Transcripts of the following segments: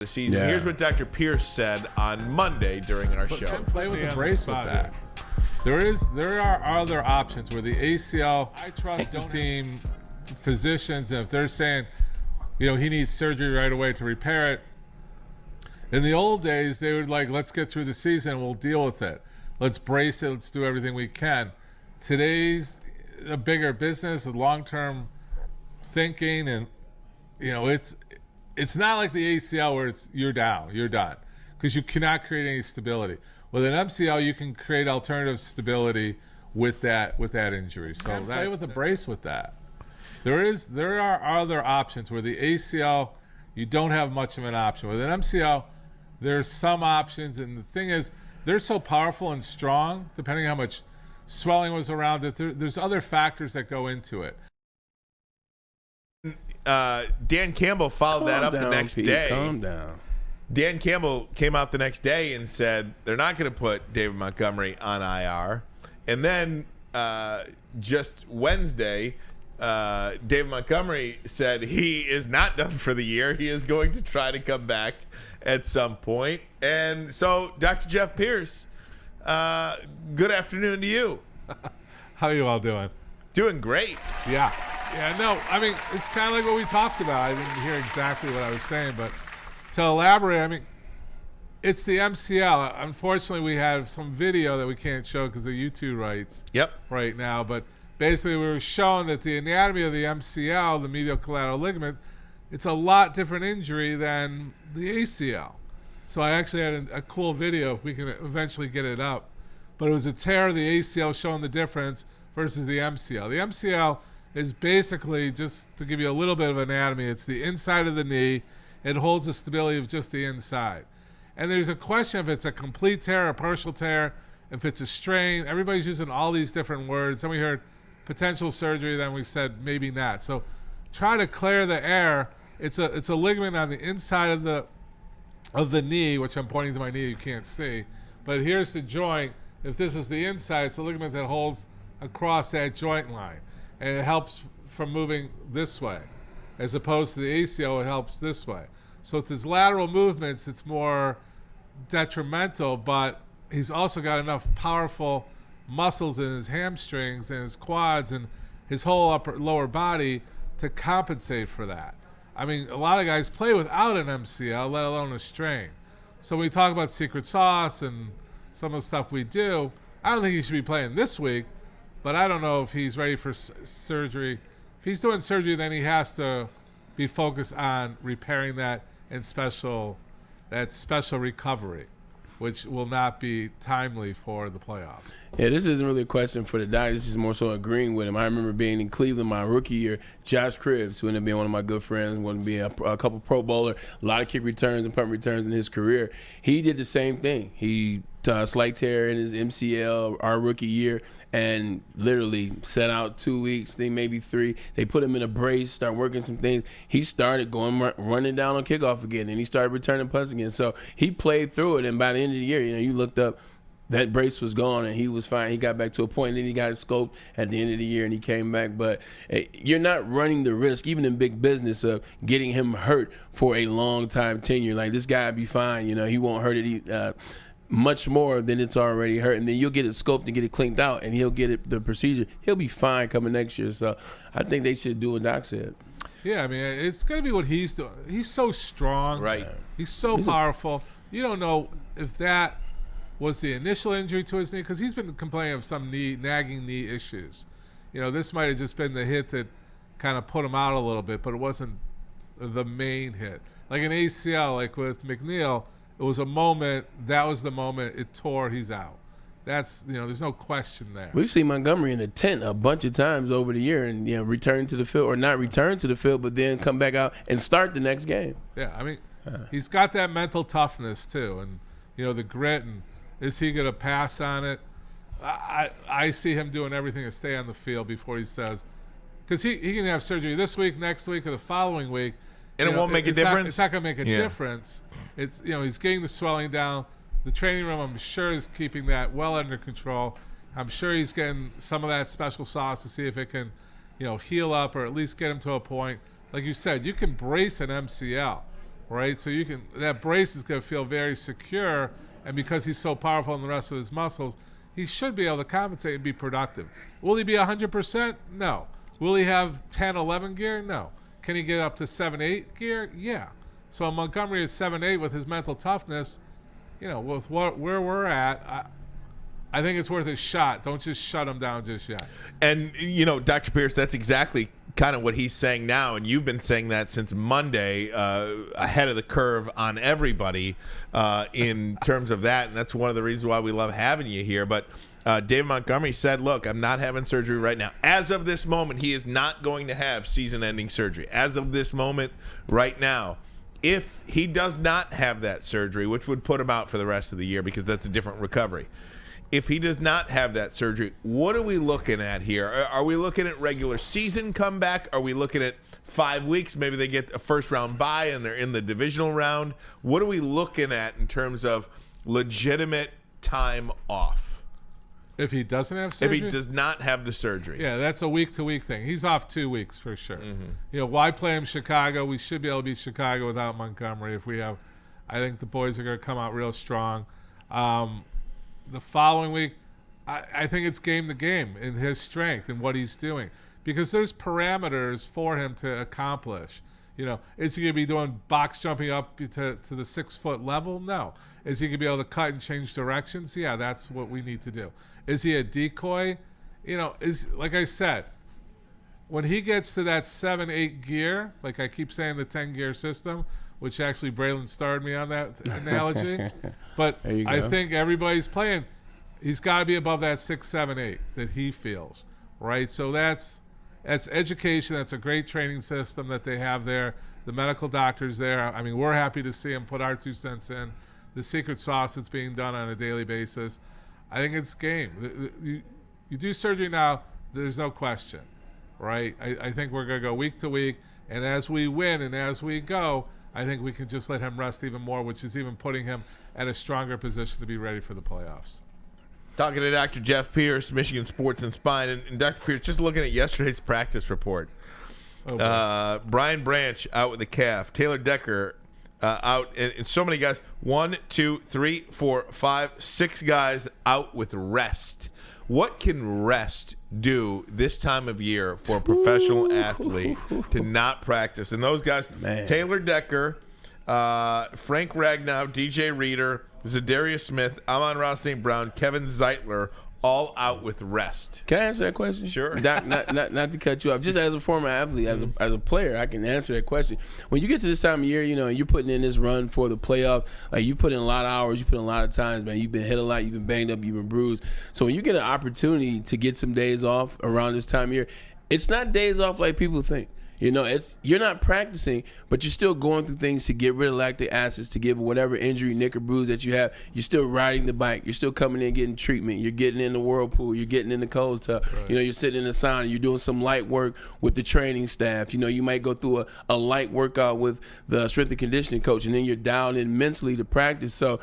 the season. Here's what Dr. Pierce said on Monday during our show. Play with a brace with that. There are other options where the ACL, I trust the team physicians, and if they're saying, he needs surgery right away to repair it. In the old days, they would let's get through the season, we'll deal with it. Let's brace it, let's do everything we can. Today's a bigger business, a long-term thinking, and it's not like the ACL where you're down, you're done, because you cannot create any stability. With an MCL, you can create alternative stability with that injury. So play with a brace with that. There are other options where the ACL, you don't have much of an option. With an MCL, there's some options, and the thing is, they're so powerful and strong, depending on how much swelling was around it. There's other factors that go into it. Dan Campbell followed that up the next day. Calm down. Dan Campbell came out the next day and said they're not going to put David Montgomery on IR. And then just Wednesday, David Montgomery said he is not done for the year. He is going to try to come back at some point. And so, Dr. Jeff Pierce, good afternoon to you. How are you all doing? Doing great. Yeah, no, I mean, it's kind of like what we talked about. I didn't hear exactly what I was saying, but to elaborate, I mean, it's the MCL. Unfortunately, we have some video that we can't show because of YouTube rights right now, but basically we were showing that the anatomy of the MCL, the medial collateral ligament, it's a lot different injury than the ACL. So I actually had a cool video, if we can eventually get it up, but it was a tear of the ACL showing the difference versus the MCL. The MCL is basically, just to give you a little bit of anatomy, it's the inside of the knee. It holds the stability of just the inside. And there's a question if it's a complete tear, a partial tear, if it's a strain. Everybody's using all these different words. Then we heard potential surgery, then we said maybe not. So try to clear the air. It's a ligament on the inside of the knee, which I'm pointing to my knee, you can't see. But here's the joint. If this is the inside, it's a ligament that holds across that joint line. And it helps from moving this way. As opposed to the ACL, it helps this way. So with his lateral movements, it's more detrimental, but he's also got enough powerful muscles in his hamstrings and his quads and his whole lower body to compensate for that. I mean, a lot of guys play without an MCL, let alone a strain. So when we talk about secret sauce and some of the stuff we do, I don't think he should be playing this week, but I don't know if he's ready for surgery. If he's doing surgery, then he has to be focused on repairing that and special recovery, which will not be timely for the playoffs. Yeah, this isn't really a question for the guy. This is more so agreeing with him. I remember being in Cleveland my rookie year. Josh Cribbs, who ended up being one of my good friends, wanted to be a couple Pro Bowler, a lot of kick returns and punt returns in his career. He did the same thing. He slight tear in his MCL our rookie year and literally set out 2 weeks, then maybe 3. They put him in a brace, start working some things. He started running down on kickoff again, and he started returning punts again. So he played through it, and by the end of the year, you looked up, that brace was gone, and he was fine. He got back to a point, and then he got scoped at the end of the year, and he came back. But you're not running the risk, even in big business, of getting him hurt for a long time tenure. Like, this guy will be fine. He won't hurt it much more than it's already hurt, and then you'll get it scoped and get it cleaned out, and he'll get the procedure. He'll be fine coming next year. So I think they should do what Doc said. Yeah, I mean, it's going to be what he's doing. He's so strong. Right. He's so powerful. You don't know if that was the initial injury to his knee, because he's been complaining of some nagging knee issues. This might have just been the hit that kind of put him out a little bit, but it wasn't the main hit. Like an ACL, like with McNeil, it was a moment. That was the moment it tore. He's out. That's, there's no question there. We've seen Montgomery in the tent a bunch of times over the year and, return to the field, or not return to the field, but then come back out and start the next game. Yeah, I mean, he's got that mental toughness too, and, the grit, and is he going to pass on it? I see him doing everything to stay on the field before he says, because he can have surgery this week, next week, or the following week. And it won't make a difference? It's not going to make a difference. It's, he's getting the swelling down. The training room, I'm sure, is keeping that well under control. I'm sure he's getting some of that special sauce to see if it can, heal up or at least get him to a point. Like you said, you can brace an MCL, right? So that brace is going to feel very secure, and because he's so powerful in the rest of his muscles, he should be able to compensate and be productive. Will he be 100%? No. Will he have 10, 11 gear? No. Can he get up to 7, 8 gear? Yeah. So Montgomery is 7, 8 with his mental toughness. With where we're at, I think it's worth a shot. Don't just shut him down just yet. And, Dr. Pierce, that's exactly kind of what he's saying now, and you've been saying that since Monday, ahead of the curve on everybody in terms of that, and that's one of the reasons why we love having you here. But David Montgomery said, look, I'm not having surgery right now. As of this moment, he is not going to have season-ending surgery. As of this moment right now, if he does not have that surgery, which would put him out for the rest of the year because that's a different recovery, if he does not have that surgery, what are we looking at here? Are we looking at regular season comeback? Are we looking at 5 weeks? Maybe they get a first-round bye and they're in the divisional round. What are we looking at in terms of legitimate time off? If he doesn't have surgery? If he does not have the surgery. Yeah, that's a week-to-week thing. He's off 2 weeks for sure. Mm-hmm. Why play him Chicago? We should be able to beat Chicago without Montgomery. I think the boys are going to come out real strong. The following week, I think it's game to game in his strength and what he's doing, because there's parameters for him to accomplish. Is he going to be doing box jumping up to the 6 foot level? No. Is he going to be able to cut and change directions? Yeah, that's what we need to do. Is he a decoy? Is, like I said, when he gets to that 7, 8 gear, like I keep saying, the 10 gear system, which actually Braylon started me on that analogy. But I think everybody's playing. He's got to be above that 6, 7, 8 that he feels, right? So that's education. That's a great training system that they have there. The medical doctors there. I mean, we're happy to see him put our 2 cents in. The secret sauce that's being done on a daily basis. I think it's game. You do surgery now, there's no question, right? I think we're going to go week to week, and as we win and as we go, I think we can just let him rest even more, which is even putting him at a stronger position to be ready for the playoffs. Talking to Dr. Jeff Pierce, Michigan Sports and Spine. And Dr. Pierce, just looking at yesterday's practice report, Brian Branch out with a calf, Taylor Decker out, and so many guys, 1, 2, 3, 4, 5, 6 guys out with rest. What can rest do this time of year for a professional athlete to not practice? And those guys, Taylor Decker, Frank Ragnow, DJ Reader, Zadarius Smith, Amon-Ra St. Brown, Kevin Zeitler, all out with rest. Can I answer that question? Sure. Doc, not to cut you off. Just as a former athlete, as a player, I can answer that question. When you get to this time of year, and you're putting in this run for the playoffs, like you put in a lot of hours, you put in a lot of times, man. You've been hit a lot, you've been banged up, you've been bruised. So when you get an opportunity to get some days off around this time of year, it's not days off like people think. You're not practicing, but you're still going through things to get rid of lactic acids, to give whatever injury, nick or bruise that you have. You're still riding the bike. You're still coming in getting treatment. You're getting in the whirlpool. You're getting in the cold tub. Right. You're sitting in the sauna. You're doing some light work with the training staff. You might go through a light workout with the strength and conditioning coach, and then you're down in mentally to practice. So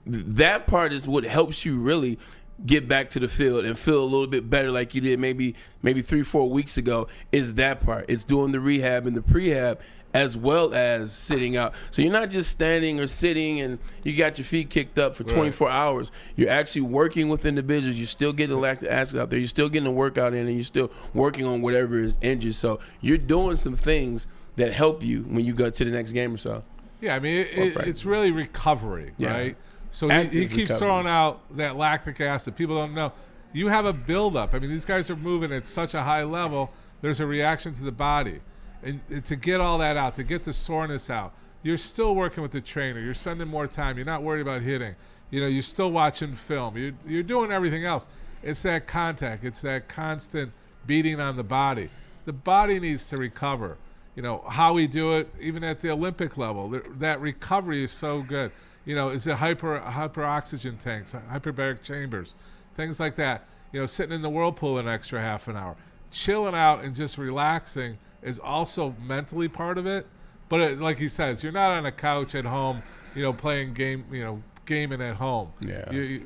that part is what helps you really get back to the field and feel a little bit better like you did maybe 3-4 weeks ago. Is that part. It's doing the rehab and the prehab as well as sitting out. So you're not just standing or sitting and you got your feet kicked up for 24 hours. You're actually working with individuals. You're still getting the lactic acid out there. You're still getting the workout in, and you're still working on whatever is injured. So you're doing some things that help you when you go to the next game or so. Yeah, I mean, it's really recovery, right? So he keeps throwing out that lactic acid. People don't know. You have a buildup. I mean, these guys are moving at such a high level. There's a reaction to the body. And to get all that out, to get the soreness out, you're still working with the trainer. You're spending more time. You're not worried about hitting. You're still watching film. You're doing everything else. It's that contact. It's that constant beating on the body. The body needs to recover. How we do it, even at the Olympic level, that recovery is so good. Is it hyperoxygen tanks, hyperbaric chambers, things like that. Sitting in the whirlpool an extra half an hour. Chilling out and just relaxing is also mentally part of it. But like he says, you're not on a couch at home, playing gaming at home. Yeah.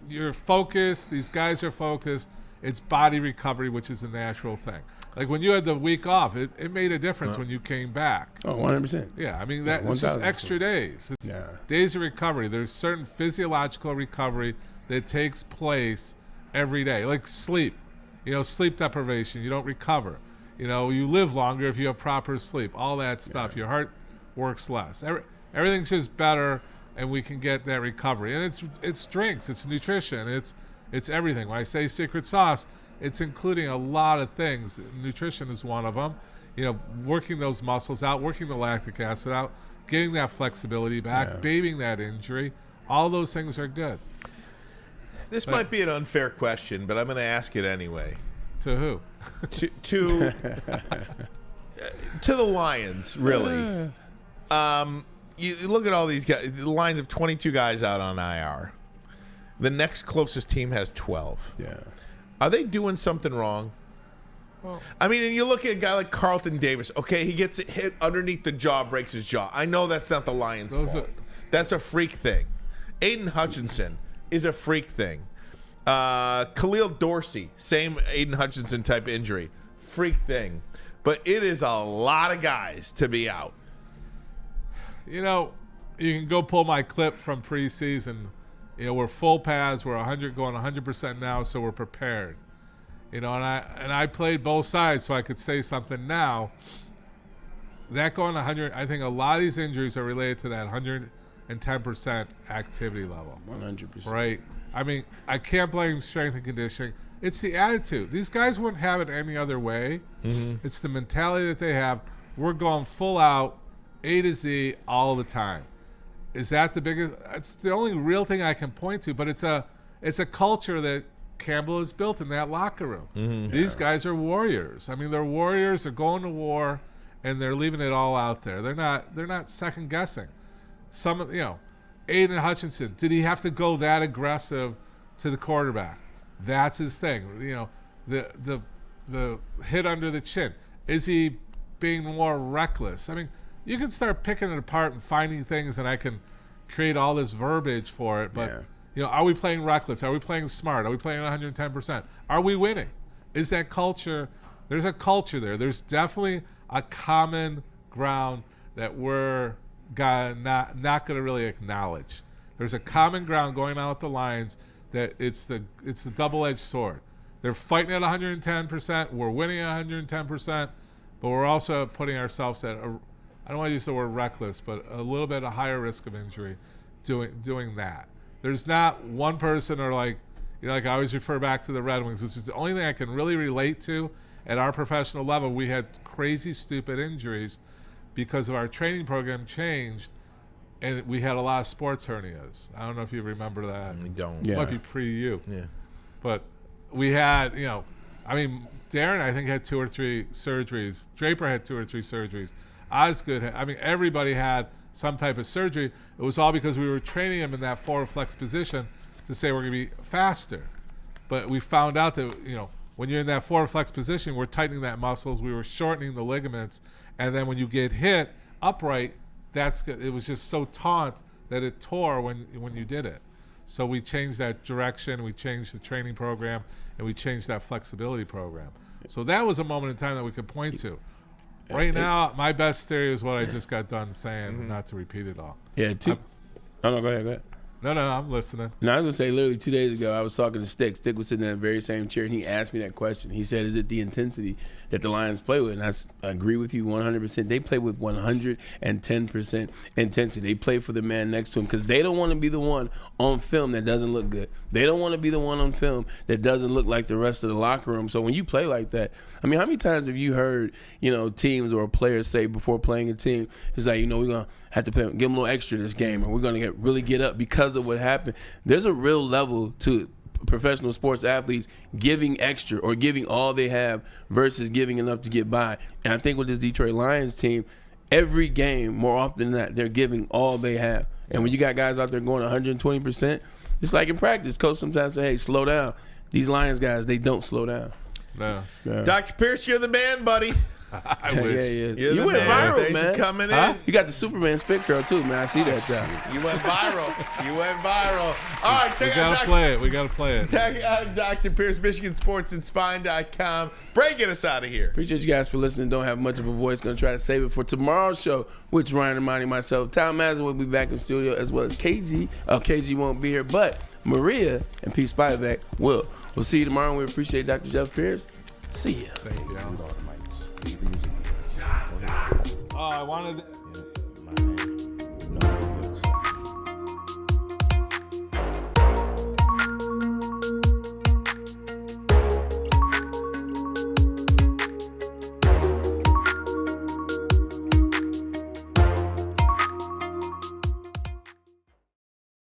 You're focused. These guys are focused, It's body recovery, which is a natural thing. Like when you had the week off, it made a difference when you came back. Oh, 100%. Yeah, I mean, it's just extra days. It's days of recovery. There's certain physiological recovery that takes place every day, like sleep. Sleep deprivation. You don't recover. You live longer if you have proper sleep. All that stuff. Yeah. Your heart works less. Everything's just better, and we can get that recovery. And it's drinks, it's nutrition, it's everything. When I say secret sauce, it's including a lot of things. Nutrition is one of them. Working those muscles out, working the lactic acid out, getting that flexibility back, babying that injury. All those things are good. This might be an unfair question, but I'm going to ask it anyway. To who? To the Lions, really. You look at all these guys. The Lions have 22 guys out on IR. The next closest team has 12. Yeah. Are they doing something wrong? Well, I mean, and you look at a guy like Carlton Davis. Okay, he gets hit underneath the jaw, breaks his jaw. I know that's not the Lions' fault. That's a freak thing. Aiden Hutchinson is a freak thing. Khalil Dorsey, same Aiden Hutchinson type injury. Freak thing. But it is a lot of guys to be out. You can go pull my clip from preseason. We're full pads. We're going 100% now, so we're prepared. And I played both sides, so I could say something now. That going 100, I think a lot of these injuries are related to that 110% activity level. 100%. Right? I mean, I can't blame strength and conditioning. It's the attitude. These guys wouldn't have it any other way. Mm-hmm. It's the mentality that they have. We're going full out, A to Z, all the time. Is that the biggest? It's the only real thing I can point to. But it's a culture that Campbell has built in that locker room. Mm-hmm. These guys are warriors. I mean, they're warriors. They're going to war, and they're leaving it all out there. They're not second guessing. Aiden Hutchinson, did he have to go that aggressive to the quarterback? That's his thing. The hit under the chin. Is he being more reckless? I mean, you can start picking it apart and finding things, and I can create all this verbiage for it. But, are we playing reckless? Are we playing smart? Are we playing 110%? Are we winning? Is that culture? There's a culture there. There's definitely a common ground that we're not going to really acknowledge. There's a common ground going on with the Lions that it's the double-edged sword. They're fighting at 110%. We're winning at 110%, but we're also putting ourselves at I don't want to use the word reckless, but a little bit of higher risk of injury doing that. There's not one person or like I always refer back to the Red Wings, which is the only thing I can really relate to at our professional level. We had crazy, stupid injuries because of our training program changed, and we had a lot of sports hernias. I don't know if you remember that. I don't. It might be pre-you. Yeah. But we had, Darren, I think, had 2 or 3 surgeries. Draper had 2 or 3 surgeries. Osgood everybody had some type of surgery. It was all because we were training him in that forward flex position to say we're going to be faster. But we found out that, when you're in that forward flex position, we're tightening that muscles. We were shortening the ligaments. And then when you get hit upright, it was just so taut that it tore when you did it. So we changed that direction. We changed the training program, and we changed that flexibility program. So that was a moment in time that we could point to. Right now, my best theory is what I just got done saying, not to repeat it all. Yeah, go ahead. No, I'm listening. No, I was going to say, literally 2 days ago, I was talking to Stick. Stick was sitting in that very same chair, and he asked me that question. He said, is it the intensity that the Lions play with? And I agree with you 100%. They play with 110% intensity. They play for the man next to him because they don't want to be the one on film that doesn't look good. They don't want to be the one on film that doesn't look like the rest of the locker room. So when you play like that, I mean, how many times have you heard, teams or players say before playing a team, it's like, we're going to have to give them a little extra this game, and we're going to really get up because of what happened. There's a real level to professional sports athletes giving extra or giving all they have versus giving enough to get by. And I think with this Detroit Lions team, every game, more often than not, they're giving all they have. And when you got guys out there going 120%, it's like in practice. Coach sometimes say, hey, slow down. These Lions guys, they don't slow down. No. Yeah. Dr. Pierce, you're the man, buddy. I wish. Yeah. You're You the went man. viral, Thanks man. for coming Huh? in. You got the Superman spit curl too, man. I see that. You went viral. You went viral. All right, We check gotta out play it. We gotta play it. Check out Dr. Pierce, MichiganSportsAndSpine.com. Bray, get us out of here. Appreciate you guys for listening. Don't have much of a voice. Gonna try to save it for tomorrow's show, which Ryan, Ermanni, myself, Tom Mazza will be back in studio, as well as KG. KG won't be here, but Maria and Pete Spivak will. We'll see you tomorrow. We appreciate Dr. Jeff Pierce. See ya. Thank you. I wanted.